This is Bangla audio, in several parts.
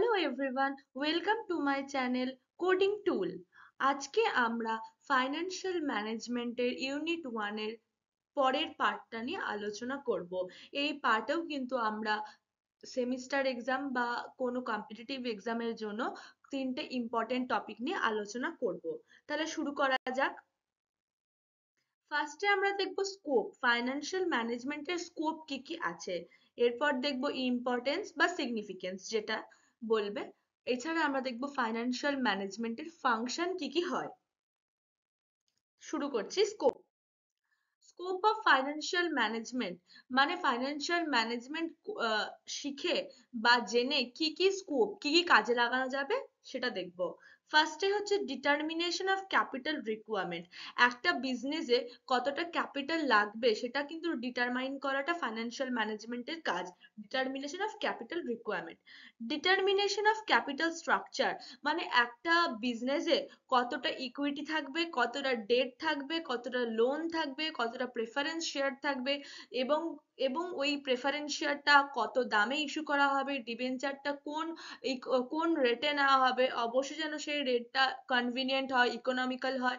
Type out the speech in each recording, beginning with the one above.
Hello everyone, welcome to my channel coding tool. আজকে আমরা ফাইন্যান্সিয়াল ম্যানেজমেন্টের ইউনিট 1 এর পরের পার্টটা নিয়ে আলোচনা করব। এই পার্টেও কিন্তু আমরা সেমিস্টার এক্সাম বা কোনো কম্পিটিটিভ এক্সামের জন্য তিনটে ইম্পর্টেন্ট টপিক নিয়ে আলোচনা করব। তাহলে শুরু করা যাক। ফার্স্টে আমরা দেখব স্কোপ, ফাইন্যান্সিয়াল ম্যানেজমেন্টের স্কোপ কি কি আছে। এরপর দেখব ইম্পর্টেন্স বা সিগনিফিকেন্স, যেটা বলবে। এছাড়া আমরা দেখব ফাইন্যান্সিয়াল ম্যানেজমেন্টের ফাংশন কি কি হয়। শুরু করছি scope. Scope of financial management মানে ফাইন্যান্সিয়াল ম্যানেজমেন্ট শিখে বা জেনে কি কি স্কোপ, কি কি কাজে লাগানো যাবে সেটা দেখব। ফার্স্টে হচ্ছে ডিটারমিনেশন অফ ক্যাপিটাল রিকোয়ারমেন্ট। একটা বিজনেসে কতটা ক্যাপিটাল লাগবে সেটা কিন্তু ডিটারমাইন করাটা ফাইন্যান্সিয়াল ম্যানেজমেন্টের কাজ। Determination of capital requirement. Determination of capital structure মানে একটা বিজনেসে কতটা ইকুইটি থাকবে, কতটা ডেট থাকবে, কতটা লোন থাকবে, কতটা প্রেফারেন্স শেয়ার থাকবে, এবং এবং ওই প্রেফারেন্স শেয়ারটা কত দামে ইস্যু করা হবে, ডিবেঞ্চারটা কোন রেটে নেওয়া হবে, অবশ্যই যেন সেই রেটটা কনভিনিয়েন্ট হয়, ইকোনমিক্যাল হয়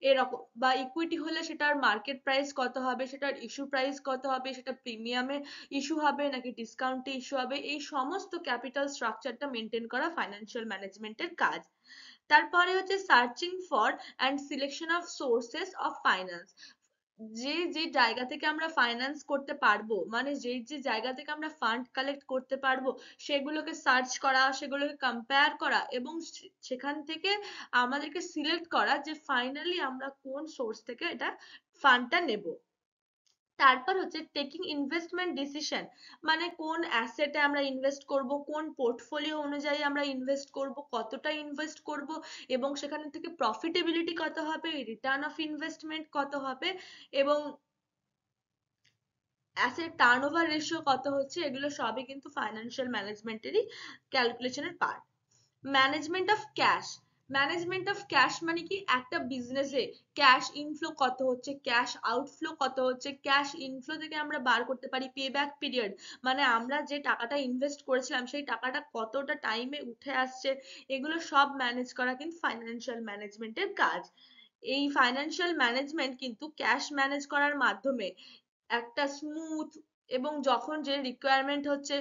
এরকম। বা ইকুইটি হলে সেটার মার্কেট প্রাইস কত হবে, সেটার ইস্যু প্রাইস কত হবে, সেটা প্রিমিয়ামে ইস্যু হবে নাকি ডিসকাউন্টে ইস্যু হবে, এই সমস্ত ক্যাপিটাল স্ট্রাকচারটা মেনটেন করা ফাইন্যান্সিয়াল ম্যানেজমেন্টের কাজ। তারপরে হচ্ছে searching for and selection of sources of finance. যে যে জায়গা থেকে আমরা ফাইন্যান্স করতে পারবো, মানে যে যে জায়গা থেকে আমরা ফান্ড কালেক্ট করতে পারবো, সেগুলোকে সার্চ করা, সেগুলোকে কম্পেয়ার করা, এবং সেখান থেকে আমাদেরকে সিলেক্ট করা যে ফাইনালি আমরা কোন সোর্স থেকে এটা ফান্ডটা নেব। তারপর হচ্ছে টেকিং ইনভেস্টমেন্ট ডিসিশন, মানে কোন অ্যাসেটে আমরা ইনভেস্ট করব, কোন পোর্টফোলিও অনুযায়ী আমরা ইনভেস্ট করব, কতটা ইনভেস্ট করব, এবং সেখান থেকে প্রফিটেবিলিটি কত হবে, রিটার্ন অফ ইনভেস্টমেন্ট কত হবে, এবং অ্যাসেট টার্নওভার রেশিও কত হচ্ছে, এগুলো সবই কিন্তু ফাইন্যান্সিয়াল ম্যানেজমেন্টেরই ক্যালকুলেশনের part. Management of cash. Management of cash মানে কি, একটা বিজনেসে ক্যাশ ইনফ্লো কত হচ্ছে, ক্যাশ আউটফ্লো কত হচ্ছে, ক্যাশ ইনফ্লো থেকে আমরা বার করতে পারি পে ব্যাক পিরিয়ড, মানে আমরা যে টাকাটা ইনভেস্ট করেছিলাম সেই টাকাটা কতটা টাইমে উঠে আসছে, এগুলো সব ম্যানেজ করা কিন্তু ফাইন্যান্সিয়াল ম্যানেজমেন্টের কাজ। এই ফাইন্যান্সিয়াল ম্যানেজমেন্ট কিন্তু ক্যাশ ম্যানেজ করার মাধ্যমে একটা স্মুথ এবং যখন যে রিকোয়ারমেন্ট হচ্ছে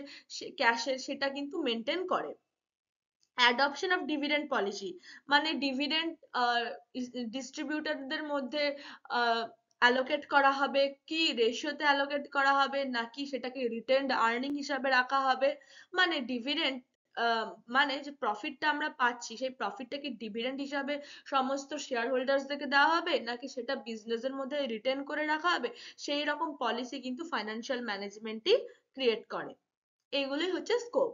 ক্যাশের, সেটা কিন্তু মেনটেন করে। অ্যাডপশন অফ ডিভিডেন্ড পলিসি মানে ডিভিডেন্ড ডিস্ট্রিবিউটরদের মধ্যে অ্যালোকেট করা হবে, কি রেশিওতে অ্যালোকেট করা হবে, নাকি সেটাকে রিটেনড আর্নিং হিসাবে রাখা হবে। মানে ডিভিডেন্ড মানে যে প্রফিটটা আমরা পাচ্ছি, সেই প্রফিটটা কি ডিভিডেন্ড হিসাবে সমস্ত শেয়ার হোল্ডার্সদেরকে দেওয়া হবে, নাকি সেটা বিজনেসের মধ্যে রিটেন করে রাখা হবে, সেই রকম পলিসি কিন্তু ফাইন্যান্সিয়াল ম্যানেজমেন্টই ক্রিয়েট করে। এগুলোই হচ্ছে স্কোপ।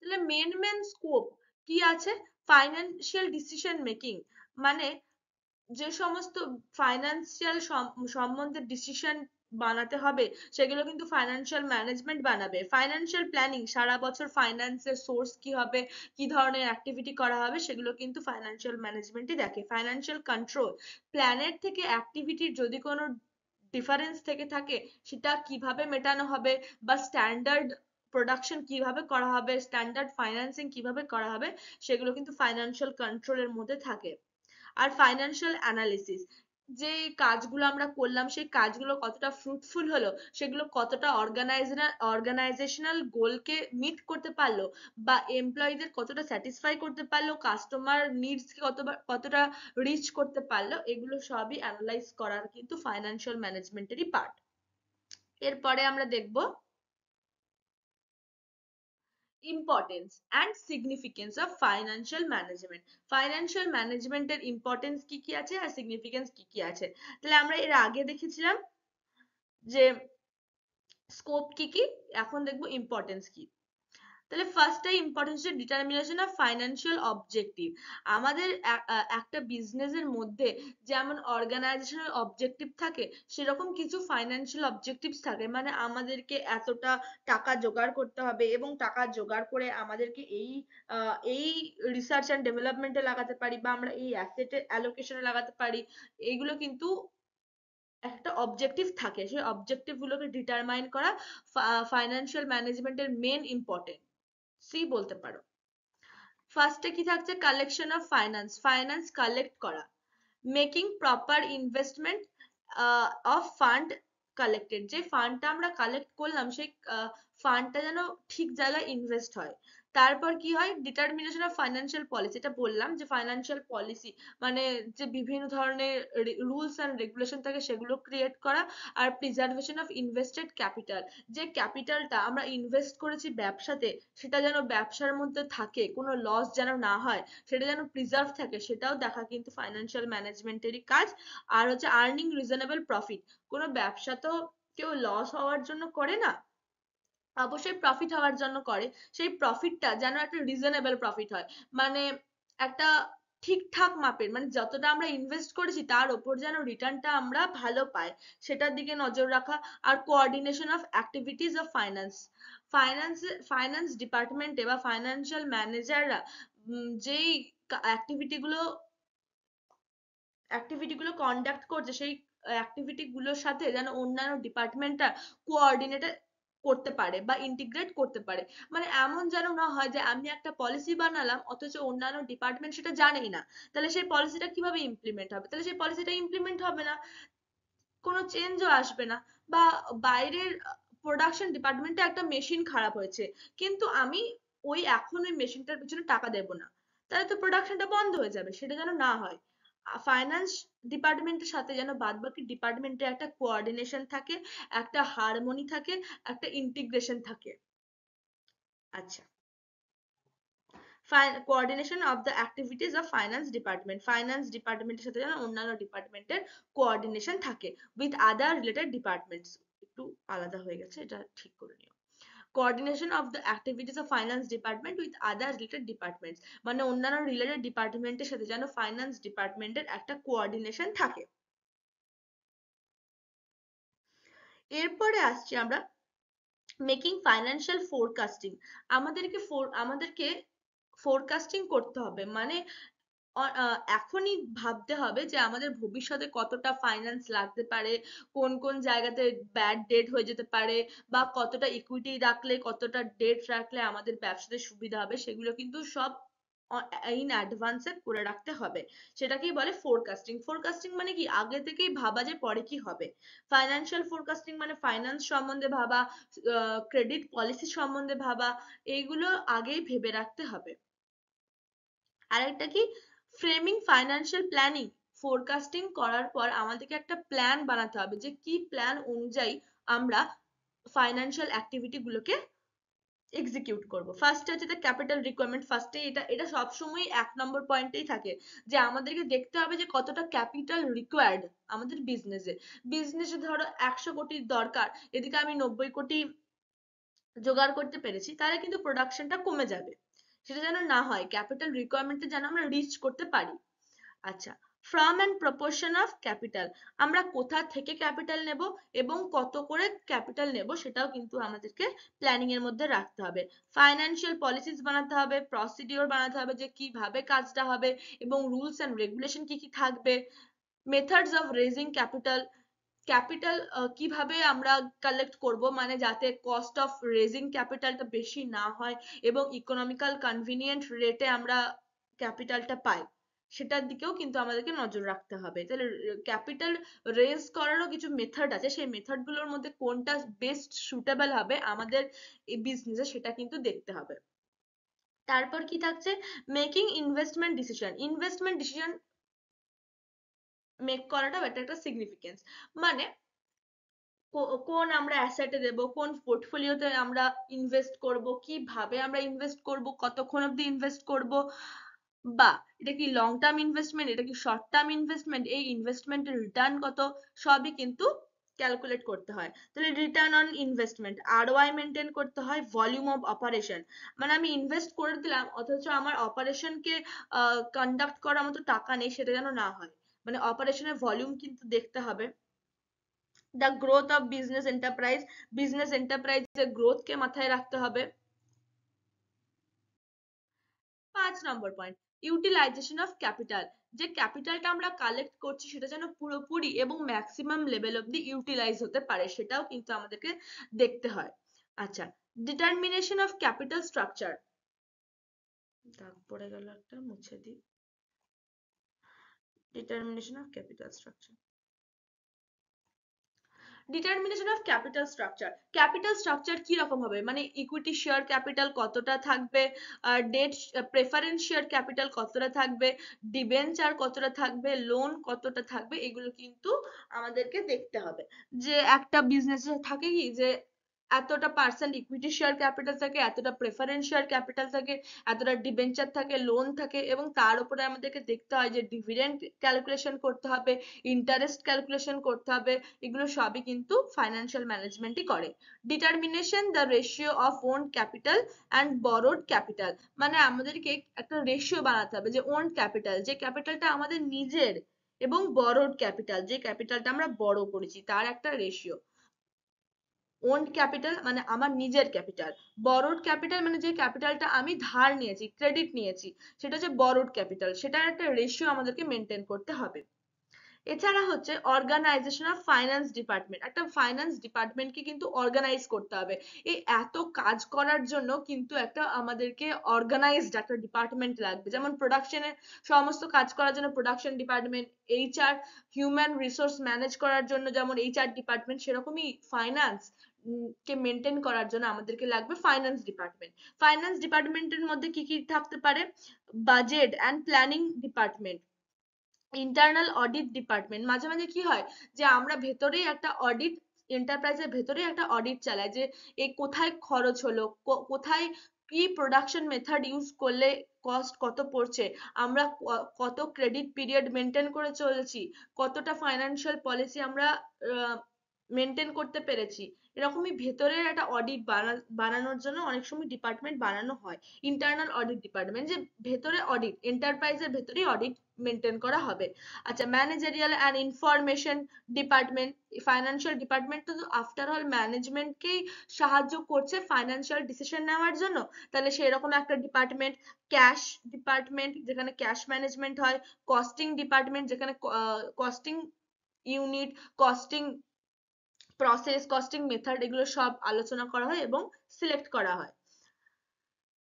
তাহলে মেন মেন স্কোপ কি আছে। ফাইন্যান্সিয়াল ডিসিশন মেকিং মানে যে সমস্ত ফাইন্যান্সিয়াল সম্বন্ধে ডিসিশন বানাতে হবে, সেগুলো কিন্তু ফাইন্যান্সিয়াল ম্যানেজমেন্ট বানাবে। ফাইন্যান্সিয়াল প্ল্যানিং, সারা বছর ফাইন্যান্সের সোর্স কি হবে, কি ধরনের অ্যাক্টিভিটি করা হবে, সেগুলো কিন্তু ফাইন্যান্সিয়াল ম্যানেজমেন্টই দেখে। ফাইন্যান্সিয়াল কন্ট্রোল, প্ল্যানের থেকে অ্যাক্টিভিটির যদি কোনো ডিফারেন্স থেকে থাকে, সেটা কিভাবে মেটানো হবে, বা স্ট্যান্ডার্ড প্রোডাকশন কিভাবে করা হবে, স্ট্যান্ডার্ড ফাইন্যান্সিং কিভাবে করা হবে, সেগুলো কিন্তু ফাইন্যান্সিয়াল কন্ট্রোলের মধ্যে থাকে। আর ফাইন্যান্সিয়াল অ্যানালিসিস, যে কাজগুলো আমরা করলাম সেই কাজগুলো কতটা ফ্রুটফুল হলো, সেগুলো কতটা অর্গানাইজেশনাল গোলকে মিট করতে পারলো, বা এমপ্লয়ীদের কতটা স্যাটিসফাই করতে পারলো, কাস্টমার নিডস কতটা রিচ করতে পারলো, এগুলো সবই অ্যানালাইজ করার কিন্তু ফাইন্যান্সিয়াল ম্যানেজমেন্টেরই পার্ট। এরপরে আমরা দেখব importance and significance of financial management. Financial ম্যানেজমেন্টের ইম্পর্টেন্স কি কি আছে আর সিগনিফিকেন্স কি কি আছে। তাহলে আমরা এর আগে দেখেছিলাম যে স্কোপ কি কি, এখন দেখবো ইম্পর্টেন্স কি। তাহলে ফার্স্টে ইম্পর্টেন্স হচ্ছে ডিটারমিনেশন অফ ফাইন্যান্সিয়াল অবজেক্টিভ। আমাদের একটা বিজনেসের মধ্যে যেমন অর্গানাইজেশনাল অবজেক্টিভ থাকে, সেরকম কিছু ফাইন্যান্সিয়াল অবজেক্টিভস থাকে, মানে আমাদেরকে এতটা টাকা জোগাড় করতে হবে, এবং টাকা জোগাড় করে আমাদেরকে এই রিসার্চ অ্যান্ড ডেভেলপমেন্টে লাগাতে পারি, বা আমরা এই অ্যাসেটের অ্যালোকেশনে লাগাতে পারি। এইগুলো কিন্তু একটা অবজেক্টিভ থাকে, সেই অবজেক্টিভ গুলোকে ডিটারমাইন করা ফাইন্যান্সিয়াল ম্যানেজমেন্টের মেন ইম্পর্টেন্ট সি বলতে পারো। ফার্স্টে কি থাকছে, collection of finance, finance collect করা, making proper investment of fund collected, যে ফান্ডটা আমরা কালেক্ট করলাম সেই ফান্ডটা যেন ঠিক জায়গায় ইনভেস্ট হয়। তারপর কি হয়, ডিটারমিনেশন অফ ফাইন্যান্সিয়াল পলিসি, এটা বললাম যে ফাইন্যান্সিয়াল পলিসি মানে যে বিভিন্ন ধরনের রুলস অ্যান্ড রেগুলেশন থাকে সেগুলো ক্রিয়েট করা। আর প্রিজার্ভেশন অফ ইনভেস্টেড ক্যাপিটাল, যে ক্যাপিটালটা আমরা ইনভেস্ট করেছি ব্যবসাতে সেটা যেন ব্যবসার মধ্যে থাকে, কোনো লস যেন না হয়, সেটা যেন প্রিজার্ভ থাকে, সেটাও দেখা কিন্তু ফাইন্যান্সিয়াল ম্যানেজমেন্টেরই কাজ। আর হচ্ছে আর্নিং রিজনেবল প্রফিট, কোনো ব্যবসা তো কেউ লস হওয়ার জন্য করে না, অবশ্যই প্রফিট হওয়ার জন্য করে। সেই প্রফিটটা যেন একটা রিজনেবল প্রফিট হয়, মানে একটা ঠিকঠাক মাপের, মানে যতটা আমরা ইনভেস্ট করেছি তার ওপর যেন রিটার্নটা আমরা ভালো পাই, সেটার দিকে নজর রাখা। আর coordination of activities of finance, finance ডিপার্টমেন্টে বা ফাইন্যান্সিয়াল ম্যানেজাররা যেই অ্যাক্টিভিটি গুলো কন্ডাক্ট করছে সেই অ্যাক্টিভিটি গুলোর সাথে যেন অন্যান্য ডিপার্টমেন্টটা কোঅর্ডিনেট করতে পারে বা ইন্টিগ্রেট করতে পারে। মানে এমন যেন না হয় যে আমি একটা পলিসি বানালাম অথচ অন্যান্য ডিপার্টমেন্ট সেটা জানেই না, তাহলে সেই পলিসিটা কিভাবে ইমপ্লিমেন্ট হবে, তাহলে সেই পলিসিটা ইমপ্লিমেন্ট হবে না, কোনো চেঞ্জও আসবে না। বা বাইরের প্রোডাকশন ডিপার্টমেন্টে একটা মেশিন খারাপ হয়েছে, কিন্তু আমি এখন ওই মেশিনটার পিছনে টাকা দেব না, তাহলে তো প্রোডাকশনটা বন্ধ হয়ে যাবে, সেটা যেন না হয়। ফাইন্যান্স ডিপার্টমেন্টের সাথে যেন বাদবাকি ডিপার্টমেন্টে একটা কোঅর্ডিনেশন থাকে, একটা হারমোনি থাকে, একটা ইন্টিগ্রেশন থাকে। আচ্ছা, coordination of the activities of finance department, finance ডিপার্টমেন্টের সাথে যেন অন্যান্য ডিপার্টমেন্টের কোঅর্ডিনেশন থাকে উইথ আদার রিলেটেড ডিপার্টমেন্টস, একটু আলাদা হয়ে গেছে, এটা ঠিক করে নিও। Coordination of the activities of finance department with other related departments, মানে অন্যান্য রিলেটেড ডিপার্টমেন্টের সাথে যেন ফাইন্যান্স ডিপার্টমেন্টের একটা কোঅর্ডিনেশন থাকে। এরপরে আসছি আমরা মেকিং ফাইন্যান্সিয়াল ফোরকাস্টিং, আমাদেরকে ফোরকাস্টিং করতে হবে, মানে এখনই ভাবতে হবে যে আমাদের ভবিষ্যতে কতটা ফাইন্যান্স লাগতে পারে, কোন কোন জায়গাতে ব্যাড ডেট হয়ে যেতে পারে, বা কতটা ইকুইটি রাখলে কতটা ডেট রাখলে আমাদের ব্যবসাতে সুবিধা হবে, সেগুলো কিন্তু সব ইন অ্যাডভান্সে করে রাখতে হবে। সেটাকেই বলে ফোরকাস্টিং। ফোরকাস্টিং মানে কি, আগে থেকেই ভাবা যে পরে কি হবে। ফাইন্যান্সিয়াল ফোরকাস্টিং মানে ফাইন্যান্স সম্বন্ধে ভাবা, ক্রেডিট পলিসি সম্বন্ধে ভাবা, এইগুলো আগেই ভেবে রাখতে হবে। আরেকটা কি, ফ্রেমিং ফাইন্যান্সিয়াল প্ল্যানিং, ফোরকাস্টিং করার পর আমাদেরকে একটা প্ল্যান বানাতে হবে যে কি প্ল্যান অনুযায়ী আমরা ফাইন্যান্সিয়াল অ্যাক্টিভিটি গুলোকে এক্সিকিউট করব। ফার্স্টে হচ্ছে ক্যাপিটাল রিকোয়ারমেন্ট, ফার্স্টে এটা সবসময় 1 নম্বর পয়েন্টেই থাকে, যে আমাদেরকে দেখতে হবে যে কতটা ক্যাপিটাল রিকোয়ার্ড আমাদের বিজনেসে। বিজনেসে ধরো 100 কোটির দরকার, এদিকে আমি 90 কোটি জোগাড় করতে পেরেছি, তাহলে কিন্তু প্রোডাকশনটা কমে যাবে, সেটা যেন না হয়, ক্যাপিটাল রিকোয়ারমেন্টটা যেন আমরা রিচ করতে পারি। আচ্ছা, from and proportion of capital, আমরা কোথা থেকে ক্যাপিটাল নেব এবং কত করে ক্যাপিটাল নেব সেটাও কিন্তু আমাদেরকে প্ল্যানিং এর মধ্যে রাখতে হবে। ফাইন্যান্সিয়াল পলিসিস বানাতে হবে, প্রসিডিওর বানাতে হবে যে কিভাবে কাজটা হবে এবং রুলস অ্যান্ড রেগুলেশন কি কি থাকবে। Methods of raising capital, capital কিভাবে আমরা কালেক্ট করব, মানে যাতে কস্ট অফ রেজিং ক্যাপিটালটা বেশি না হয় এবং ইকোনমিক্যাল কনভিনিয়েন্ট রেটে আমরা ক্যাপিটালটা পাই, সেটার দিকেও কিন্তু আমাদেরকে নজর রাখতে হবে। তাহলে ক্যাপিটাল রেজ করারও কিছু মেথড আছে, সেই মেথড গুলোর মধ্যে কোনটা বেস্ট সুটেবল হবে আমাদের এই বিজনেসে সেটা কিন্তু দেখতে হবে। তারপর কি থাকছে, making investment decision, investment decision make করাটাও এটা একটা সিগনিফিকেন্স, মানে কোন আমরা অ্যাসেটে দেব, কোন পোর্টফোলিওতে আমরা ইনভেস্ট করব, কিভাবে আমরা ইনভেস্ট করব, কতক্ষণ অবধি ইনভেস্ট করব, বা এটা কি লং টার্ম ইনভেস্টমেন্ট, এটা কি শর্ট টার্ম ইনভেস্টমেন্ট, এই ইনভেস্টমেন্টের রিটার্ন কত, সবই কিন্তু ক্যালকুলেট করতে হয়। তাহলে return on investment, ROI maintain করতে হয়, ভলিউম অফ অপারেশন, মানে আমি ইনভেস্ট করে দিলাম অথচ আমার অপারেশনকে কন্ডাক্ট করার মতো টাকা নেই, সেটা যেন না হয়, মানে অপারেশনের ভলিউম কিন্তু দেখতে হবে। The growth of business enterprise, business এন্টারপ্রাইজের গ্রোথকে মাথায় রাখতে হবে। 5 number point, utilisation of capital, যে ক্যাপিটালটা আমরা কালেক্ট করছি সেটা যেন পুরোপুরি এবং ম্যাক্সিমাম লেভেল অব্দি ইউটিলাইজ হতে পারে, সেটাও কিন্তু আমাদেরকে দেখতে হয়। আচ্ছা, ডিটারমিনেশন অফ ক্যাপিটাল স্ট্রাকচার, দাগ পড়ে গেল একটা, মুছে দিই। Determination of capital structure. Determination of capital structure, capital structure কি রকম হবে, মানে ইকুইটি শেয়ার ক্যাপিটাল কতটা থাকবে, ডেট প্রেফারেন্স শেয়ার ক্যাপিটাল কতটা থাকবে, ডিবেঞ্চার কতটা থাকবে, লোন কতটা থাকবে, এগুলো কিন্তু আমাদেরকে দেখতে হবে। যে একটা বিজনেসে থাকে কি যে এতটা পার্সেন্ট ইকুইটি শেয়ার ক্যাপিটাল থাকে, এতটা প্রেফারেন্স শেয়ার ক্যাপিটাল থাকে, এতটা ডিবেঞ্চার থাকে, লোন থাকে, এবং তার উপরে আমাদেরকে দেখতে হয় যে ডিভিডেন্ড ক্যালকুলেশন করতে হবে, ইন্টারেস্ট ক্যালকুলেশন করতে হবে। এগুলো সবই কিন্তু ফাইন্যান্সিয়াল ম্যানেজমেন্টই করে। Determination the ratio of on capital and borrowed capital, মানে আমাদেরকে একটা রেশিও বানাতে হবে যে ওন ক্যাপিটাল, যে ক্যাপিটালটা আমাদের নিজের, এবং বরোড ক্যাপিটাল, যে ক্যাপিটালটা আমরা বড় করেছি, তার একটা রেশিও। ওন ক্যাপিটাল মানে আমার নিজের ক্যাপিটাল, বরোড ক্যাপিটাল মানে যে ক্যাপিটালটা আমি ধার নিয়েছি, ক্রেডিট নিয়েছি, সেটা হচ্ছে বরোড ক্যাপিটাল, সেটার একটা রেশিও আমাদেরকে মেনটেন করতে হবে। এছাড়া হচ্ছে অর্গানাইজেশন অফ ফাইন্যান্স ডিপার্টমেন্ট, একটা ফাইন্যান্স ডিপার্টমেন্টকে কিন্তু অর্গানাইজ করতে হবে। এই এত কাজ করার জন্য কিন্তু একটা আমাদেরকে অর্গানাইজড একটা ডিপার্টমেন্ট লাগবে, যেমন প্রোডাকশনের সমস্ত কাজ করার জন্য production department, HR human resource manage করার জন্য যেমন এইচআর ডিপার্টমেন্ট, সেরকমই ফাইন্যান্স কে মেনটেন করার জন্য আমাদেরকে লাগবে ফাইন্যান্স ডিপার্টমেন্ট। ফাইন্যান্স ডিপার্টমেন্টের মধ্যে কি কি থাকতে পারে, budget and planning department, internal audit department, মাঝে মাঝে কি হয় যে আমরা ভেতরেই একটা অডিট, এন্টারপ্রাইজের ভেতরেই একটা অডিট চালায় যে এই কোথায় খরচ হলো, কোথায় কি প্রোডাকশন মেথড ইউজ করলে কস্ট কত পড়ছে, আমরা কত ক্রেডিট পিরিয়ড মেনটেন করে চলেছি, কতটা ফাইন্যান্সিয়াল পলিসি আমরা মেনটেন করতে পেরেছি। এরকমই ভেতরের একটা অডিট বানানোর জন্য অনেক সময় ডিপার্টমেন্ট বানানো হয়, ইন্টারনাল অডিট ডিপার্টমেন্ট, যে ভেতরে অডিট, এন্টারপ্রাইজের ভেতরেই অডিট মেনটেন করা হবে। আচ্ছা, managerial and information department, financial department তো আফটার অল ম্যানেজমেন্টকেই সাহায্য করছে ফাইন্যান্সিয়াল ডিসিশন নেওয়ার জন্য, তাহলে সেরকম একটা ডিপার্টমেন্ট। ক্যাশ ডিপার্টমেন্ট, যেখানে ক্যাশ ম্যানেজমেন্ট হয়। কস্টিং ডিপার্টমেন্ট, যেখানে costing unit, costing process, costing method, এগুলো সব আলোচনা করা হয় এবং সিলেক্ট করা হয়।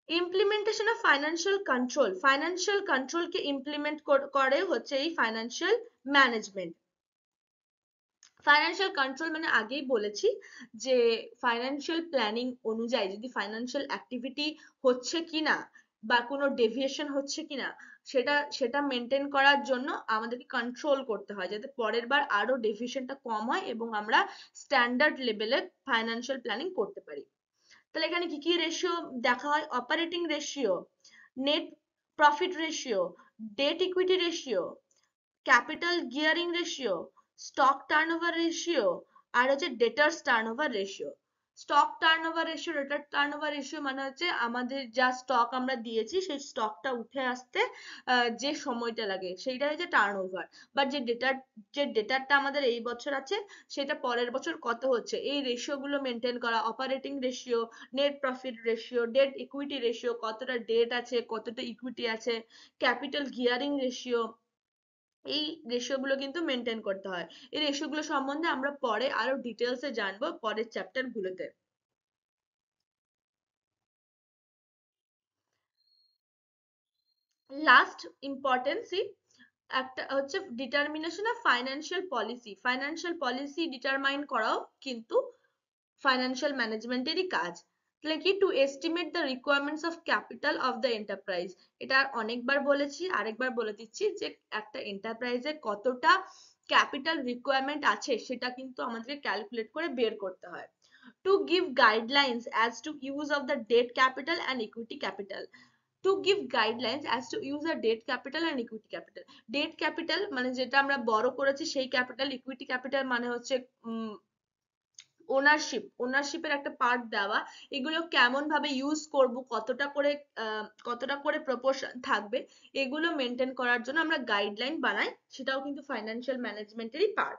Implementation of financial control, financial কন্ট্রোলকে ইমপ্লিমেন্ট করে হচ্ছে এই ফাইন্যান্সিয়াল ম্যানেজমেন্ট। ফাইন্যান্সিয়াল কন্ট্রোল মানে আগেই বলেছি যে ফাইন্যান্সিয়াল প্ল্যানিং অনুযায়ী যদি ফাইন্যান্সিয়াল অ্যাক্টিভিটি হচ্ছে কিনা বা কোনো ডেভিয়েশন হচ্ছে কিনা, সেটা সেটা মেনটেন করার জন্য আমাদেরকে কন্ট্রোল করতে হয়, যাতে পরের বার আরো ডেভিয়েশনটা কম হয় এবং আমরা স্ট্যান্ডার্ড লেভেলে ফাইন্যান্সিয়াল প্ল্যানিং করতে পারি। তাহলে এখানে কি কি রেশিও দেখা হয়, operating ratio, net profit ratio, debt equity ratio, capital gearing ratio, stock turnover ratio, আর হচ্ছে debtors turnover ratio. Stock turnover ratio, debtor turnover ratio মানে হচ্ছে আমাদের যা স্টক আমরা দিয়েছি সেই স্টকটা উঠে আসতে যে সময়টা লাগে সেইটা হচ্ছে টার্নওভার। বাট যে ডেটারটা আমাদের এই বছর আছে সেটা পরের বছর কত হচ্ছে, এই রেশিও গুলো মেনটেন করা। Operating ratio, net profit ratio, debt equity ratio, কতটা ডেট আছে কতটা ইকুইটি আছে, ক্যাপিটাল গিয়ারিং রেশিও, এই রেশিও গুলো কিন্তু মেনটেন করতে হয়। এই রেশিও গুলো সম্বন্ধে আমরা পরে আরো ডিটেলসে জানবো পরের চ্যাপ্টার গুলোতে। লাস্ট ইম্পর্টেন্সি একটা হচ্ছে determination of financial policy, financial policy determine করাও কিন্তু ফাইন্যান্সিয়াল ম্যানেজমেন্টেরই কাজ। তাহলে কি, to estimate the requirements of capital of the enterprise, এটা অনেকবার বলেছি, আরেকবার বলে দিচ্ছি যে একটা এন্টারপ্রাইজে কতটা ক্যাপিটাল রিকোয়ারমেন্ট আছে সেটা কিন্তু আমাদেরকে ক্যালকুলেট করে বের করতে হয়। To give guidelines as to use of the debt capital and equity capital, to give guidelines as to use the debt capital and equity capital. Debt capital মানে যেটা আমরা বড় করেছি সেই ক্যাপিটাল, ইকুইটি ক্যাপিটাল মানে হচ্ছে ওনারশিপের একটা পার্ট দেওয়া, এগুলো কেমন ভাবে ইউজ করব, কতটা করে প্রপোর্শন থাকবে, এগুলো মেনটেন করার জন্য আমরা গাইডলাইন বানাই, সেটাও কিন্তু ফাইন্যান্সিয়াল ম্যানেজমেন্টেরই part.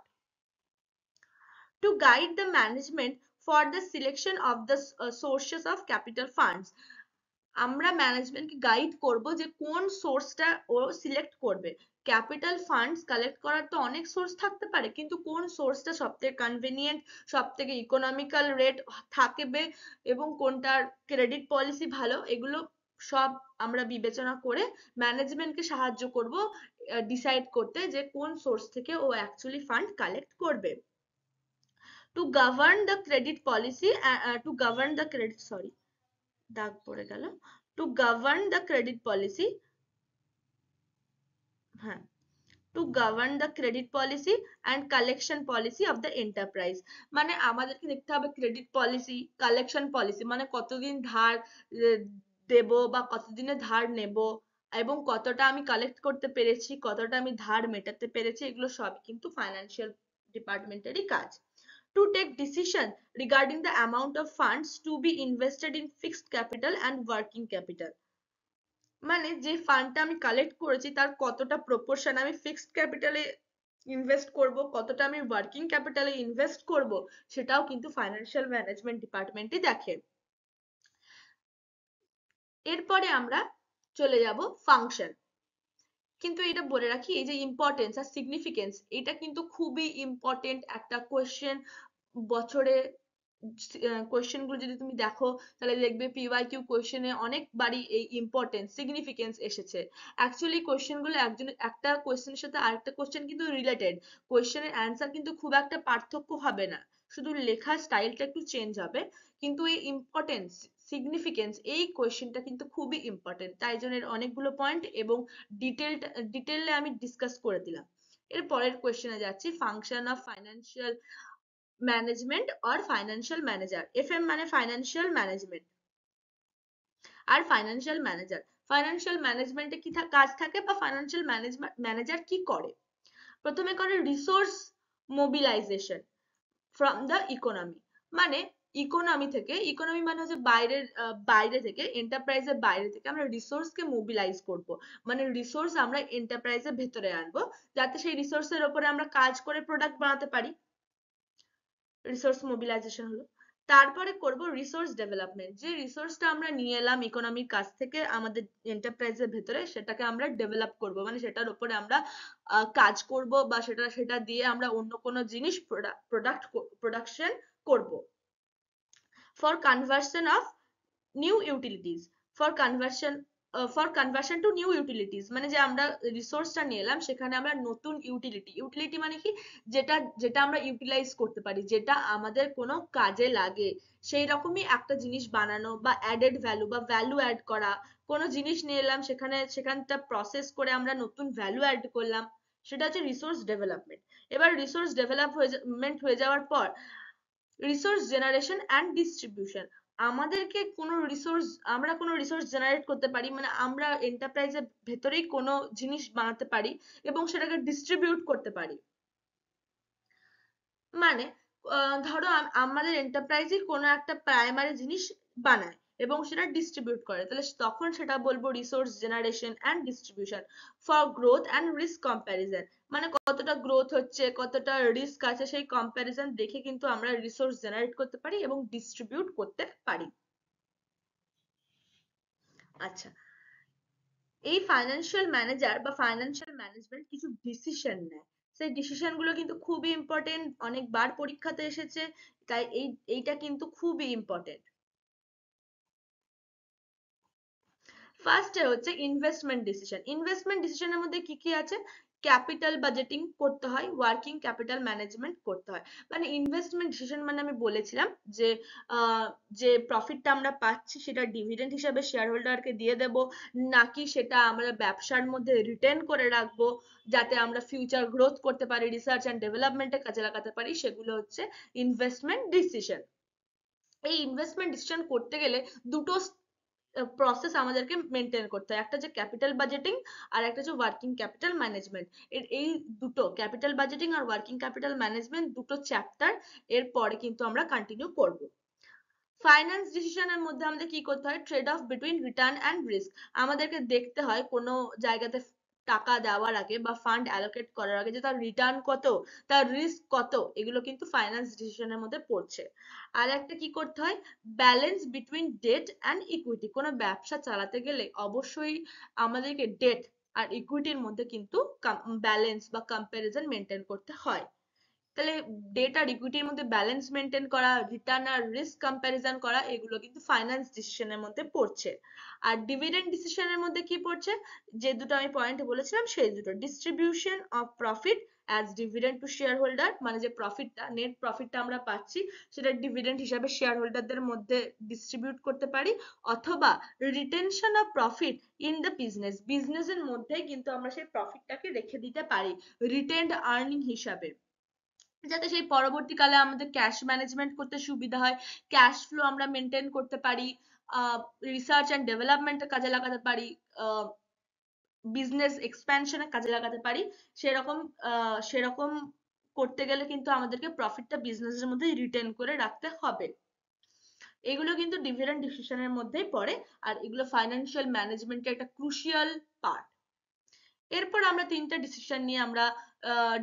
To guide the management for the selection of the sources of capital funds, আমরা ম্যানেজমেন্টকে গাইড করব যে কোন সোর্সটা ও সিলেক্ট করবে। ক্যাপিটাল ফান্ডস কালেক্ট করার তো অনেক সোর্স থাকতে পারে, কিন্তু কোন সোর্সটা সব থেকে কনভেনিয়েন্ট, সব থেকে ইকোনমিক্যাল রেট থাকবে এবং কোনটার ক্রেডিট পলিসি ভালো, এগুলো সব আমরা বিবেচনা করে ম্যানেজমেন্টকে সাহায্য করব ডিসাইড করতে যে কোন সোর্স থেকে ও অ্যাকচুয়ালি ফান্ড কালেক্ট করবে। To govern the credit policy, to govern the credit, sorry দাগ পড়ে গেল, to govern the credit policy, হ্যাঁ, to govern the credit policy and collection policy of the enterprise. মানে আমাদেরকে দেখতে হবে ক্রেডিট পলিসি, কালেকশন পলিসি, মানে কতদিন ধার দেব বা কতদিনে ধার নেব, এবং কতটা আমি কালেক্ট করতে পেরেছি, কতটা আমি ধার মেটাতে পেরেছি, এগুলো সবই কিন্তু ফাইন্যান্সিয়াল ডিপার্টমেন্টেরই কাজ। To take decision regarding the amount of funds to be invested in fixed capital and working capital, মানে যে ফান্ডটা আমি কালেক্ট করেছি তার কতটা প্রপোর্শন আমি ফিক্সড ক্যাপিটালে ইনভেস্ট করব, কতটা আমি ওয়ার্কিং ক্যাপিটালে ইনভেস্ট করব, সেটাও কিন্তু ফাইন্যান্সিয়াল ম্যানেজমেন্ট ডিপার্টমেন্টই দেখে। এরপরে আমরা চলে যাব ফাংশন। কিন্তু এটা বলে রাখি, এই যে ইম্পর্টেন্স আর সিগনিফিকেন্স, এটা কিন্তু খুবই ইম্পর্টেন্ট একটা কোয়েশ্চেন। বছরে কোয়েশ্চেন গুলো যদি তুমি দেখো তাহলে দেখবে পিওয়াইকিউ কোয়েশ্চেনে অনেকবারই এই ইম্পর্টেন্স সিগনিফিকেন্স এসেছে। অ্যাকচুয়ালি কোয়েশ্চেন গুলো একটা কোয়েশ্চেনের সাথে আরেকটা কোয়েশ্চেন কিন্তু রিলেটেড, কোয়েশ্চেনের অ্যান্সার কিন্তু খুব একটা পার্থক্য হবে না, শুধু লেখার স্টাইলটা একটু চেঞ্জ হবে, কিন্তু এই ইম্পর্টেন্স সিগনিফিকেন্স এই কোয়েশ্চেনটা কিন্তু খুবই ইম্পর্টেন্ট, তাই জন্য এর অনেকগুলো পয়েন্ট এবং ডিটেলে আমি ডিসকাস করে দিলাম। এর পরের কোয়েশ্চেনে যাচ্ছি, function of financial management or financial manager. FM মানে ফাইন্যান্সিয়াল ম্যানেজমেন্ট আর ফাইন্যান্সিয়াল ম্যানেজার। ফাইন্যান্সিয়াল ম্যানেজমেন্টে কি কাজ থাকে বা ফাইন্যান্সিয়াল ম্যানেজার কি করে? প্রথমে করে resource mobilisation from the economy, মানে ইকোনমি মানে হচ্ছে বাইরে থেকে, এন্টারপ্রাইজের বাইরে থেকে আমরা রিসোর্সকে মোবিলাইজ করব, মানে রিসোর্স আমরা এন্টারপ্রাইজের ভেতরে আনবো যাতে সেই রিসোর্সের উপরে আমরা কাজ করে প্রোডাক্ট বানাতে পারি, রিসোর্স মোবিলাইজেশন হলো। তারপরে করব রিসোর্স ডেভেলপমেন্ট, যে রিসোর্সটা আমরা নিয়ে এলাম ইকোনমির কাছ থেকে আমাদের এন্টারপ্রাইজের ভেতরে, সেটাকে আমরা ডেভেলপ করব, মানে সেটার উপরে আমরা কাজ করব বা সেটা দিয়ে আমরা অন্য কোনো জিনিস প্রোডাকশন করব। For conversion of new utilities, for conversion two new utilities, মানে যে আমরা রিসোর্সটা নিয়ে এলাম সেখানে আমরা নতুন ইউটিলিটি মানে কি, যেটা যেটা আমরা ইউটিলাইজ করতে পারি, যেটা আমাদের কোনো কাজে লাগে, সেই রকমই একটা জিনিস বানানো বা অ্যাডেড ভ্যালু বা ভ্যালু অ্যাড করা। কোনো জিনিস নিয়ে এলাম সেখানটা প্রসেস করে আমরা নতুন ভ্যালু অ্যাড করলাম, সেটা হচ্ছে রিসোর্স ডেভেলপমেন্ট। এবার রিসোর্স ডেভেলপমেন্ট হয়ে যাওয়ার পর রিসোর্স জেনারেশন অ্যান্ড ডিস্ট্রিবিউশন, আমরা কোনো রিসোর্স জেনারেট করতে পারি, মানে আমরা এন্টারপ্রাইজের ভেতরেই কোনো জিনিস বানাতে পারি এবং সেটাকে ডিস্ট্রিবিউট করতে পারি। মানে ধরো আমাদের এন্টারপ্রাইজে কোনো একটা প্রাইমারি জিনিস বানায় এবং সেটা ডিস্ট্রিবিউট করে, তাহলে তখন সেটা বলবো resource generation and distribution for growth and risk comparison, মানে কতটা গ্রোথ হচ্ছে কতটা রিস্ক আছে সেই কম্প্যারিজন দেখে কিন্তু আমরা রিসোর্স জেনারেট করতে পারি এবং ডিস্ট্রিবিউট করতে পারি। আচ্ছা, এই ফাইন্যান্সিয়াল ম্যানেজার বা ফাইন্যান্সিয়াল ম্যানেজমেন্ট কিছু ডিসিশন নেয়, সেই ডিসিশন গুলো কিন্তু খুবই ইম্পর্টেন্ট, অনেকবার পরীক্ষাতে এসেছে, তাই এইটা কিন্তু খুবই ইম্পর্টেন্ট। ফার্স্টে হচ্ছে ইনভেস্টমেন্ট ডিসিশন। ইনভেস্টমেন্ট ডিসিশনের মধ্যে কি কি আছে? ক্যাপিটাল বাজেটিং করতে হয়, ওয়ার্কিং ক্যাপিটাল ম্যানেজমেন্ট করতে হয়। মানে ইনভেস্টমেন্ট ডিসিশন মানে আমি বলেছিলাম যে যে প্রফিটটা আমরা পাচ্ছি সেটা ডিভিডেন্ড হিসেবে শেয়ার হোল্ডারকে দিয়ে দেব, নাকি সেটা আমরা ব্যবসার মধ্যে রিটেন করে রাখবো যাতে আমরা ফিউচার গ্রোথ করতে পারি, রিসার্চ অ্যান্ড ডেভেলপমেন্টে কাজে লাগাতে পারি, সেগুলো হচ্ছে ইনভেস্টমেন্ট ডিসিশন। এই ইনভেস্টমেন্ট ডিসিশন করতে গেলে দুটো প্রসেস আমাদেরকে মেনটেন করতে হয়, একটা হচ্ছে ক্যাপিটাল বাজেটিং আর একটা হচ্ছে ওয়ার্কিং ক্যাপিটাল ম্যানেজমেন্ট। এই দুটো capital budgeting are working capital management দুটো চ্যাপ্টার এর পরে কিন্তু আমরা কন্টিনিউ করব। ফাইন্যান্স ডিসিশনের মধ্যে আমাদের কি করতে হয়? Trade of between return and risk, আমাদেরকে দেখতে হয় কোনো জায়গাতে টাকা দেওয়ার আগে বা ফান্ড অ্যালোকেট করার আগে যে তার রিটার্ন কত, তার রিস্ক কত, এগুলো কিন্তু ফাইন্যান্স ডিসিশনের মধ্যে পড়ছে। আর একটা কি করতে হয়? Balance between debt and equity, কোনো ব্যবসা চালাতে গেলে অবশ্যই আমাদেরকে ডেট আর ইকুইটির মধ্যে কিন্তু ব্যালেন্স বা কম্প্যারিজন মেনটেন করতে হয়। তাহলে ডেট আর ইকুইটির মধ্যে ব্যালেন্স মেনটেন করা, রিটার্ন আর রিস্ক কম্প্যারিজন করা, এগুলো কিন্তু ফাইন্যান্স ডিসিশনের মধ্যে পড়ছে। আর ডিভিডেন্ড ডিসিশনের মধ্যে কি পড়ছে, যে দুটো আমি পয়েন্ট বলেছিলাম সেই দুটো, distribution of profit as dividend to share holder, মানে যে প্রফিটটা, নেট প্রফিটটা আমরা পাচ্ছি সেটা ডিভিডেন্ড হিসাবে শেয়ার হোল্ডারদের মধ্যে ডিস্ট্রিবিউট করতে পারি, অথবা retention of profit in the business, বিজনেসের মধ্যেই কিন্তু আমরা সেই প্রফিটটাকে রেখে দিতে পারি রিটেনড আর্নিং হিসাবে, যাতে সেই পরবর্তীকালে আমাদের ক্যাশ ম্যানেজমেন্ট করতে সুবিধা হয়, ক্যাশ ফ্লো আমরা মেনটেন করতে পারি, রিসার্চ অ্যান্ড ডেভেলপমেন্টে কাজে লাগাতে পারি, বিজনেস এক্সপ্যানশনে কাজে লাগাতে পারি। সেরকম সেরকম করতে গেলে কিন্তু আমাদেরকে প্রফিটটা বিজনেসের মধ্যে রিটেন করে রাখতে হবে। এগুলো কিন্তু ডিভিডেন্ড ডিসিশনের মধ্যেই পড়ে, আর এগুলো ফাইন্যান্সিয়াল ম্যানেজমেন্টের একটা ক্রুশিয়াল পার্ট। এরপর আমরা তিনটা ডিসিশন নিয়ে আমরা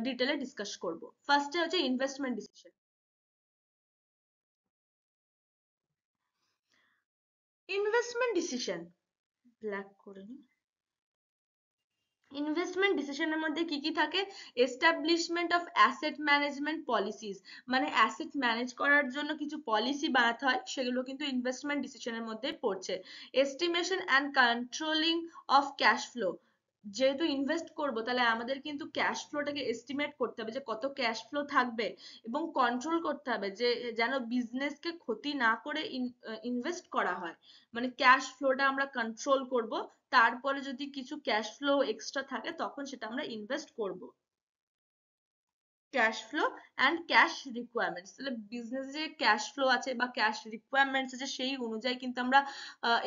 ডিটেলে ডিসকাস করব। ফার্স্টে হচ্ছে investment decision. Investment decision black করে নিই। ইনভেস্টমেন্ট ডিসিশনের মধ্যে কি কি থাকে, establishment of asset management policies, মানে অ্যাসেট ম্যানেজ করার জন্য কিছু পলিসি বানাতে হয়, সেগুলো কিন্তু ইনভেস্টমেন্ট ডিসিশনের মধ্যে পড়ছে। Estimation and controlling of cash flow, যেহেতু ইনভেস্ট করব তাহলে আমাদের কিন্তু ক্যাশ ফ্লোটাকে এস্টিমেট করতে হবে যে কত ক্যাশ ফ্লো থাকবে, এবং কন্ট্রোল করতে হবে যে যেন বিজনেসকে ক্ষতি না করে ইনভেস্ট করা হয়, মানে ক্যাশ ফ্লোটা আমরা কন্ট্রোল করব, তারপরে যদি কিছু ক্যাশ ফ্লো এক্সট্রা থাকে তখন সেটা আমরা ইনভেস্ট করব। Cash flow and cash requirements, তাহলে বিজনেস যে ক্যাশ ফ্লো আছে বা ক্যাশ রিকোয়ারমেন্টস আছে সেই অনুযায়ী কিন্তু আমরা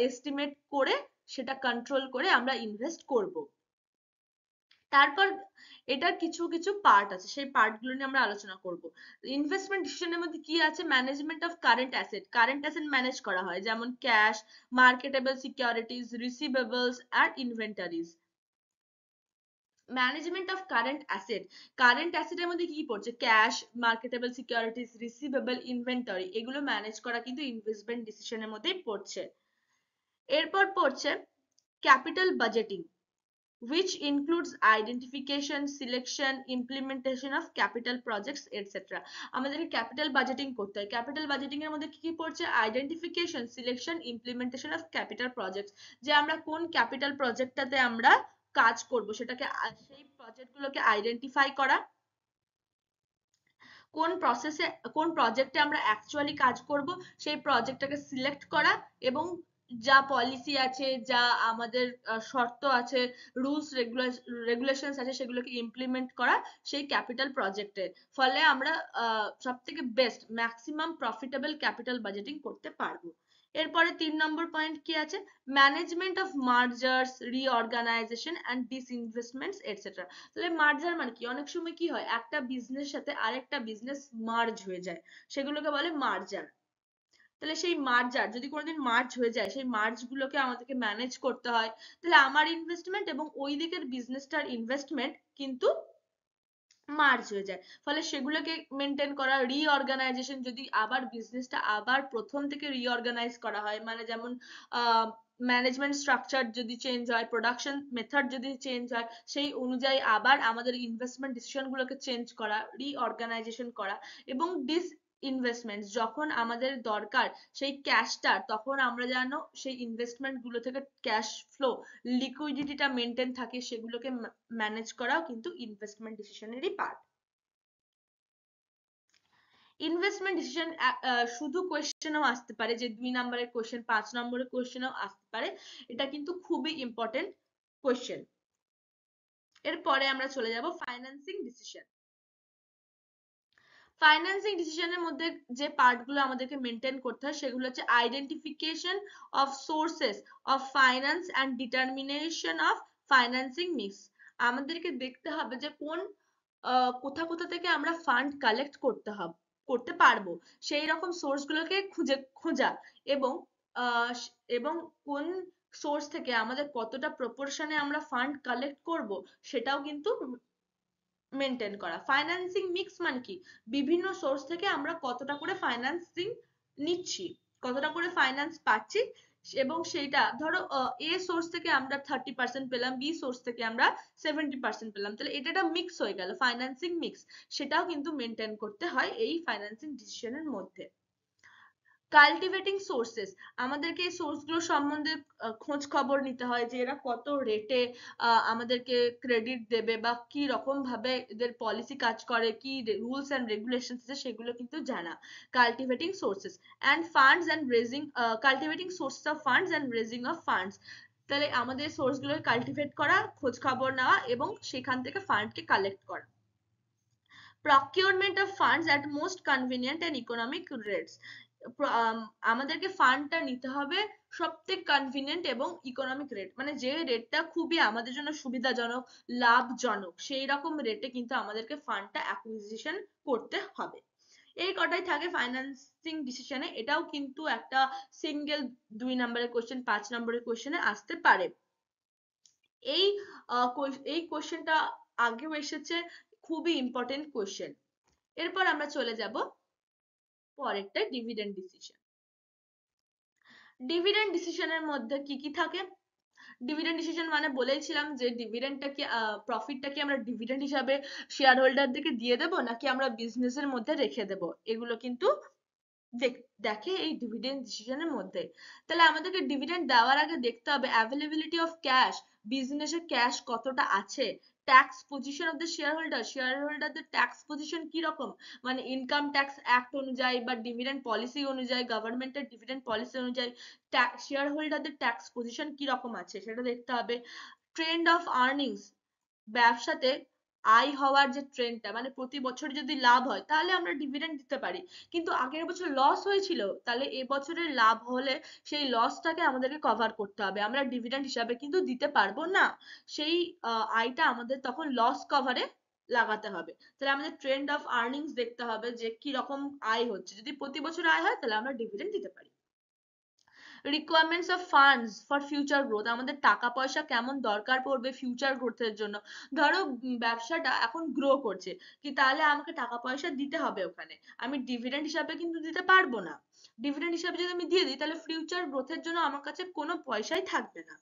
এস্টিমেট করে সেটা কন্ট্রোল করে আমরা ইনভেস্ট করব। তারপর এটার কিছু কিছু পার্ট আছে, সেই পার্টগুলো নিয়ে আমরা আলোচনা করব। ইনভেস্টমেন্ট ডিসিশনের মধ্যে কি আছে, management of current asset, current asset manage করা হয়, যেমন ক্যাশ, মার্কেটেবল সিকিউরিটিজ, রিসিভেবলস আর inventories. Management of current asset, current অ্যাসেটের মধ্যে কি পড়ছে, cash, marketable securities, receivable, inventory, এগুলো ম্যানেজ করা কিন্তু ইনভেস্টমেন্ট ডিসিশনের মধ্যেই পড়ছে। এরপর পড়ছে capital budgeting, which includes identification, selection, implementation of capital projects, etc. আমাদেরকে ক্যাপিটাল বাজেটিং করতে হয়। ক্যাপিটাল বাজেটিং এর মধ্যে কি কি পড়ছে, identification, selection, implementation of capital projects, যে আমরা কোন ক্যাপিটাল প্রজেক্টটাতে আমরা কাজ করব সেটাকে, সেই প্রজেক্টগুলোকে আইডেন্টিফাই করা, কোন প্রসেসে কোন প্রজেক্টে আমরা অ্যাকচুয়ালি কাজ করব সেই প্রজেক্টটাকে সিলেক্ট করা, এবং যা পলিসি আছে, যা আমাদের শর্ত আছে, রুলস রেগুলেশনস আছে, সেগুলোকে ইমপ্লিমেন্ট করা সেই ক্যাপিটাল প্রজেক্টে, ফলে আমরা সব থেকে best maximum profitable capital budgeting করতে পারবো। এরপরে 3 নম্বর পয়েন্ট কি আছে, management of mergers, reorganisation and disinvestments etcetera. তাহলে মার্জার মানে কি, অনেক সময় কি হয় একটা বিজনেস সাথে আরেকটা বিজনেস মার্জ হয়ে যায়, সেগুলোকে বলে মার্জার। তাহলে সেই মার্জার যদি কোনোদিন মার্জ হয়ে যায়, সেই মার্জ গুলোকে আমাদেরকে ম্যানেজ করতে হয়, তাহলে আমার ইনভেস্টমেন্ট এবং ওই দিকের বিজনেসটার ইনভেস্টমেন্ট কিন্তু মার্জ হয়ে যায়, ফলে সেগুলোকে মেনটেন করা, রিঅর্গানাইজেশন, যদি আবার বিজনেসটা আবার প্রথম থেকে রিঅর্গানাইজ করা হয়, মানে যেমন ম্যানেজমেন্ট স্ট্রাকচার যদি চেঞ্জ হয়, প্রোডাকশন মেথড যদি চেঞ্জ হয়, সেই অনুযায়ী আবার আমাদের ইনভেস্টমেন্ট ডিসিশন গুলোকে চেঞ্জ করা, রিঅর্গানাইজেশন করা, এবং ইনভেস্টমেন্ট যখন আমাদের দরকার সেই ক্যাশটার, তখন আমরা যেন সেই ইনভেস্টমেন্ট গুলো থেকে ক্যাশ ফ্লো, লিকুইডিটিটা মেনটেন থাকে, সেগুলোকে ম্যানেজ করাও কিন্তু ইনভেস্টমেন্ট ডিসিশনেরই পার্ট। ইনভেস্টমেন্ট ডিসিশন শুধু কোয়েশ্চেনও আসতে পারে, যে 2 নম্বরের কোয়েশ্চেন, 5 নম্বরের কোয়েশ্চেনও আসতে পারে, এটা কিন্তু খুবই ইম্পর্টেন্ট কোয়েশ্চেন। এরপরে আমরা চলে যাব ফাইন্যান্সিং ডিসিশন। ফাইন্যান্সিং ডিসিশনের মধ্যে যে পার্টগুলো আমাদেরকে মেনটেন করতে হয় সেগুলো হচ্ছে identification of sources of finance and determination of financing mix. আমাদেরকে দেখতে হবে যে কোথা কোথা থেকে আমরা ফান্ড কালেক্ট করতে পারবো, সেই রকম সোর্স গুলোকে খোঁজা, এবং এবং কোন সোর্স থেকে আমাদের কতটা প্রপোর্শনে আমরা ফান্ড কালেক্ট করব সেটাও কিন্তু মেনটেন করা। ফাইন্যান্সিং মিক্স মানে কি, বিভিন্ন সোর্স থেকে আমরা কতটা করে ফাইন্যান্সিং নিচ্ছি, কতটা করে ফাইন্যান্স পাচ্ছি, এবং সেইটা ধরো এ সোর্স থেকে আমরা 30% পেলাম, বি সোর্স থেকে আমরা 70% পেলাম, তাহলে এটা একটা মিক্স হয়ে গেল, ফাইন্যান্সিং মিক্স, সেটাও কিন্তু মেনটেন করতে হয় এই ফাইন্যান্সিং ডিসিশনের মধ্যে। কাল্টিভেটিং সোর্সেস, আমাদেরকে এই সোর্সগুলো সম্বন্ধে খোঁজ খবর নিতে হয় যে এরা কত রেটে আমাদেরকে ক্রেডিট দেবে বা কি রকম ভাবে এদের পলিসি কাজ করে, কি রুলস অ্যান্ড রেগুলেশনস আছে সেগুলো কিন্তু জানা। Cultivating sources and funds and raising, cultivating sources of funds and raising of funds, তাহলে আমাদের সোর্সগুলোকে কাল্টিভেট করা, খোঁজ খবর নেওয়া এবং সেখান থেকে ফান্ডকে কালেক্ট করা। Procurement of funds at most convenient and economic rates, আমাদেরকে ফান্ডটা নিতে হবে সবথেকে কনভিনিয়েন্ট এবং ইকোনমিক রেট, মানে যে রেটটা খুবই আমাদের জন্য সুবিধাজনক, লাভজনক, সেই রকম রেটে কিন্তু আমাদেরকে ফান্ডটা অ্যাকুইজিশন করতে হবে। এই কটাই থাকে ফাইন্যান্সিং ডিসিশনে। এটাও কিন্তু একটা সিঙ্গেল 2 নম্বরের কোশ্চেন, 5 নম্বরের কোশ্চেনে আসতে পারে। এই এই কোশ্চেনটা আগেও এসেছে, খুবই ইম্পর্টেন্ট কোশ্চেন। এরপর আমরা চলে যাব পরেরটা, ডিভিডেন্ড ডিসিশন। ডিভিডেন্ড ডিসিশনের মধ্যে কি কি থাকে? ডিভিডেন্ড ডিসিশন মানে বলেইছিলাম যে ডিভিডেন্ডটা কি, প্রফিটটা কি আমরা ডিভিডেন্ড হিসাবে শেয়ার হোল্ডারদেরকে দিয়ে দেবো নাকি আমরা বিজনেসের মধ্যে রেখে দেবো, এগুলো কিন্তু দেখে এই ডিভিডেন্ড ডিসিশনের মধ্যে। তাহলে আমাদেরকে ডিভিডেন্ড দেওয়ার আগে দেখতে হবে অ্যাভেলেবিলিটি অফ ক্যাশ, বিজনেসে ক্যাশ কতটা আছে, tax position of the share হোল্ডারদের ট্যাক্স পজিশন কি রকম, মানে ইনকাম ট্যাক্স অ্যাক্ট অনুযায়ী বা ডিভিডেন্ড পলিসি অনুযায়ী, গভর্নমেন্টের ডিভিডেন্ড পলিসি অনুযায়ী শেয়ার হোল্ডারদের ট্যাক্স পজিশন কি রকম আছে সেটা দেখতে হবে। ট্রেন্ড অফ আর্নিংস, ব্যবসাতে আয় হওয়ার যে ট্রেন্ডটা, মানে প্রতি বছর যদি লাভ হয় তাহলে আমরা ডিভিডেন্ড দিতে পারি, কিন্তু আগের বছর লস হয়েছিল তাহলে এবছরের লাভ হলে সেই লসটাকে আমাদেরকে কভার করতে হবে, আমরা ডিভিডেন্ড হিসাবে কিন্তু দিতে পারবো না, সেই আয়টা আমাদের তখন লস কভারে লাগাতে হবে। তাহলে আমাদের ট্রেন্ড অফ আর্নিংস দেখতে হবে যে কি রকম আয় হচ্ছে, যদি প্রতি বছর আয় হয় তাহলে আমরা ডিভিডেন্ড দিতে পারি। Requirements of funds for future growth, আমাদের টাকা পয়সা কেমন দরকার পড়বে ফিউচার গ্রোথের জন্য। ধরো ব্যবসাটা এখন গ্রো করছে, কি তাহলে আমাকে টাকা পয়সা দিতে হবে ওখানে, আমি ডিভিডেন্ড হিসাবে কিন্তু দিতে পারবো না। ডিভিডেন্ড হিসাবে যদি আমি দিয়ে দিই তাহলে ফিউচার গ্রোথের জন্য আমার কাছে কোনো পয়সাই থাকবে না,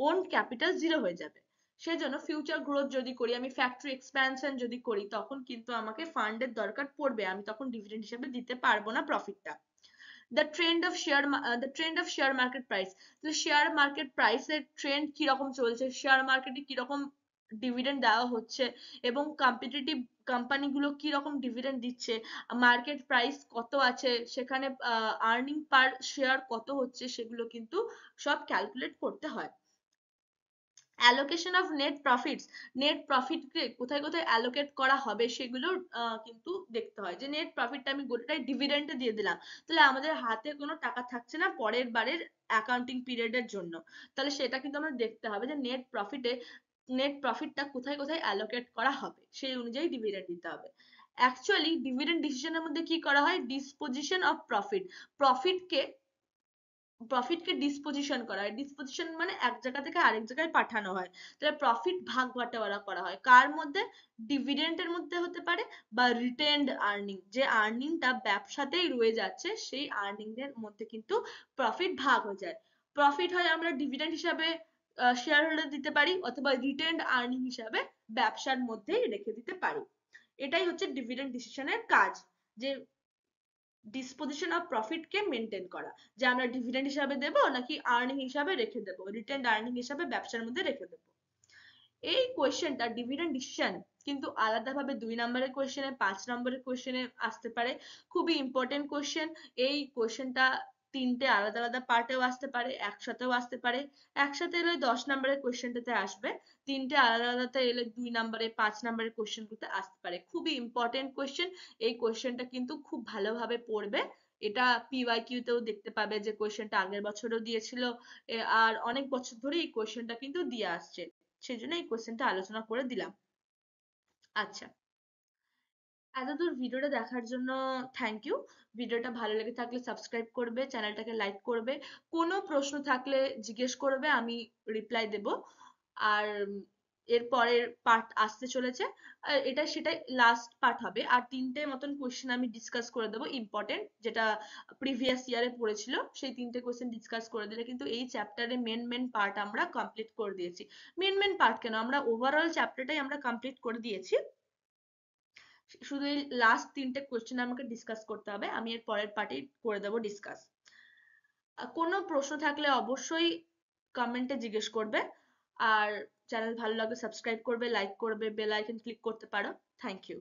ওন ক্যাপিটাল জিরো হয়ে যাবে। সেজন্য ফিউচার গ্রোথ যদি করি, আমি ফ্যাক্টরি এক্সপ্যানশন যদি করি, তখন কিন্তু আমাকে ফান্ডের দরকার পড়বে, আমি তখন ডিভিডেন্ড হিসাবে দিতে পারবো না প্রফিটটা। The trend of share market price, তো শেয়ার মার্কেট প্রাইসের ট্রেন্ড কিরকম চলছে, শেয়ার মার্কেটে কিরকম ডিভিডেন্ড দেওয়া হচ্ছে এবং কম্পিটিটিভ কোম্পানিগুলো কি রকম ডিভিডেন্ড দিচ্ছে, মার্কেট প্রাইস কত আছে, সেখানে আর্নিং পার শেয়ার কত হচ্ছে, সেগুলো কিন্তু সব ক্যালকুলেট করতে হয়। Allocation of net profits, net প্রফিটকে কোথায় কোথায় অ্যালোকেট করা হবে সেগুলো কিন্তু দেখতে হয়, যে নেট প্রফিটটা আমি গোটাটাই ডিভিডেন্ডে দিয়ে দিলাম, তাহলে আমাদের হাতে কোনো টাকা থাকছে না পরের বারের অ্যাকাউন্টিং পিরিয়ডের জন্য, তাহলে সেটা কিন্তু আমরা দেখতে হবে যে নেট প্রফিটটা কোথায় কোথায় অ্যালোকেট করা হবে, সেই অনুযায়ী ডিভিডেন্ড দিতে হবে। অ্যাকচুয়ালি ডিভিডেন্ড ডিসিশনের মধ্যে কি করা হয়, ডিসপোজিশন অফ প্রফিট, প্রফিটকে প্রফিটকে ডিসপোজিশন করা হয়, ডিসপোজিশন মানে এক জায়গা থেকে আরেক জায়গায় পাঠানো হয়, তাহলে প্রফিট ভাগ বাটোয়ারা করা হয় কার মধ্যে, ডিভিডেন্ডের মধ্যে হতে পারে বা রিটেন্ড আর্নিং, যে আর্নিংটা ব্যবসাতেই রয়ে যাচ্ছে সেই আর্নিং এর মধ্যে কিন্তু প্রফিট ভাগ হয়ে যায়। প্রফিট হয় আমরা ডিভিডেন্ড হিসাবে শেয়ার হোল্ডার দিতে পারি অথবা রিটেন্ড আর্নিং হিসাবে ব্যবসার মধ্যেই রেখে দিতে পারি। এটাই হচ্ছে ডিভিডেন্ড ডিসিশনের কাজ, যে disposition of profit K maintain করা, যে আমরা ডিভিডেন্ড হিসাবে দেব নাকি আর্নিং হিসাবে রেখে দেব, রিটেন্ড আর্নিং হিসাবে ব্যবসার মধ্যে রেখে দেব। এই কোয়েশ্চেনটা ডিভিডেন্ড ডিসিশন কিন্তু আলাদাভাবে 2 নম্বরের কোয়েশ্চেনে, 5 নম্বরের কোয়েশ্চেনে আসতে পারে, খুবই ইম্পর্টেন্ট কোয়েশ্চেন। এই কোয়েশ্চেনটা তিনটে আলাদা আলাদা পার্টেও আসতে পারে, একসাথেও আসতে পারে, একসাথে এলে 10 নম্বরের কোয়েশ্চেনটাতে আসবে, তিনটে আলাদা আলাদা এলে 2 নম্বরে 5 নম্বরের কোয়েশ্চেন গুলোতে আসতে পারে, খুবই ইম্পর্টেন্ট কোয়েশ্চেন। এই কোয়েশ্চেনটা কিন্তু খুব ভালোভাবে পড়বে, এটা পিওয়াইকিউ তেও দেখতে পাবে যে কোয়েশ্চেনটা আগের বছরও দিয়েছিল, আর অনেক বছর ধরে এই কোয়েশ্চেনটা কিন্তু দিয়ে আসছে, সেই জন্য এই কোয়েশ্চেনটা আলোচনা করে দিলাম। আচ্ছা, এতদূর ভিডিওটা দেখার জন্য থ্যাংক ইউ। ভিডিওটা ভালো লেগে থাকলে সাবস্ক্রাইব করবে, চ্যানেলটাকে লাইক করবে, কোনো প্রশ্ন থাকলে জিজ্ঞেস করবে, আমি রিপ্লাই দেব। আর এর পরের পার্ট আসতে চলেছে, এটা সেটাই লাস্ট পার্ট হবে। আর তিনটে মতন কোয়েশ্চেন আমি ডিসকাস করে দেবো ইম্পর্টেন্ট, যেটা প্রিভিয়াস ইয়ারে পড়েছিল, সেই তিনটে কোয়েশ্চেন ডিসকাস করে দিলে কিন্তু এই চ্যাপ্টারে মেন পার্ট আমরা কমপ্লিট করে দিয়েছি। মেন পার্ট কেন, আমরা ওভারঅল চ্যাপ্টারটাই আমরা কমপ্লিট করে দিয়েছি। শুধু এই লাস্ট তিনটে কোয়েশ্চেন আমাকে ডিসকাস করতে হবে, আমি এর পরের পার্টে করে দেবো ডিসকাস। কোনো প্রশ্ন থাকলে অবশ্যই কমেন্টে জিজ্ঞেস করবে। আর চ্যানেল ভালো লাগলে সাবস্ক্রাইব করবে, লাইক করবে, বেল আইকন ক্লিক করতে পারো। Thank you.